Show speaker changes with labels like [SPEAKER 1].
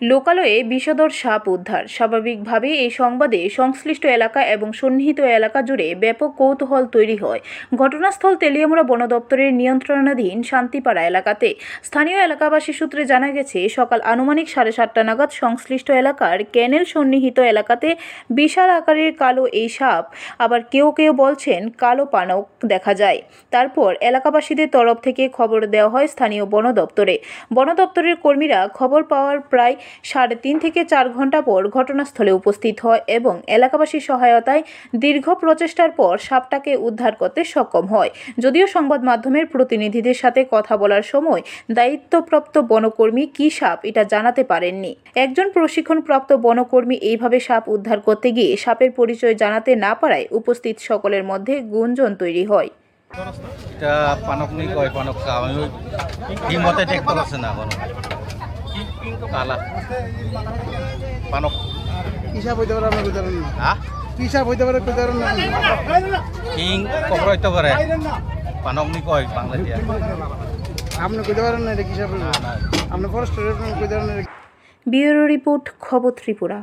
[SPEAKER 1] লোকালয়ে বিষধর সাপ উদ্ধার। স্বাভাবিকভাবেই এই সংবাদে সংশ্লিষ্ট এলাকা এবং সন্নিহিত এলাকা জুড়ে ব্যাপক কৌতূহল তৈরি হয়। ঘটনাস্থল তেলিয়ামুড়া বন দপ্তরের নিয়ন্ত্রণাধীন শান্তিপাড়া এলাকাতে। স্থানীয় এলাকাবাসী সূত্রে জানা গেছে, সকাল আনুমানিক 7:30 নাগাদ সংশ্লিষ্ট এলাকার ক্যানেল সন্নিহিত এলাকাতে বিশাল আকারের কালো এই সাপ, আবার কেউ কেউ বলছেন কালো পানক দেখা যায়। তারপর এলাকাবাসীদের তরফ থেকে খবর দেওয়া হয় স্থানীয় বন দপ্তরে। বন দপ্তরের কর্মীরা খবর পাওয়ার প্রায় 3.5 থেকে 4 ঘন্টা পর ঘটনাস্থলে উপস্থিত হয় এবং এলাকাবাসীর সহায়তায় দীর্ঘ প্রচেষ্টার পর সাপটাকে উদ্ধার করতে সক্ষম হয়। যদিও সংবাদ মাধ্যমের প্রতিনিধিদের সাথে কথা বলার সময় দায়িত্বপ্রাপ্ত বনকর্মী কী সাপ এটা জানাতে পারেননি। একজন প্রশিক্ষণপ্রাপ্ত বনকর্মী এইভাবে সাপ উদ্ধার করতে গিয়ে সাপের পরিচয় জানাতে না পারায় উপস্থিত সকলের মধ্যে গুঞ্জন তৈরি হয়।
[SPEAKER 2] এটা পানক নি কয় পানক সাপ আমি কি মতে দেখতে পাচ্ছি না কোনো কালা পানক
[SPEAKER 3] হিসাব হইতে পারে আপনার উদাহরণ না।
[SPEAKER 2] হ্যাঁ
[SPEAKER 3] হিসাব হইতে পারে উদাহরণ না।
[SPEAKER 2] কিং খবর হইতে পারে পানক নি কয় বাংলা দিয়া
[SPEAKER 3] আপনি কইতে পারেন না, এটা হিসাব না। আপনি ফরেস্টের কইতে পারেন।
[SPEAKER 1] ব্যুরো রিপোর্ট, খবর ত্রিপুরা।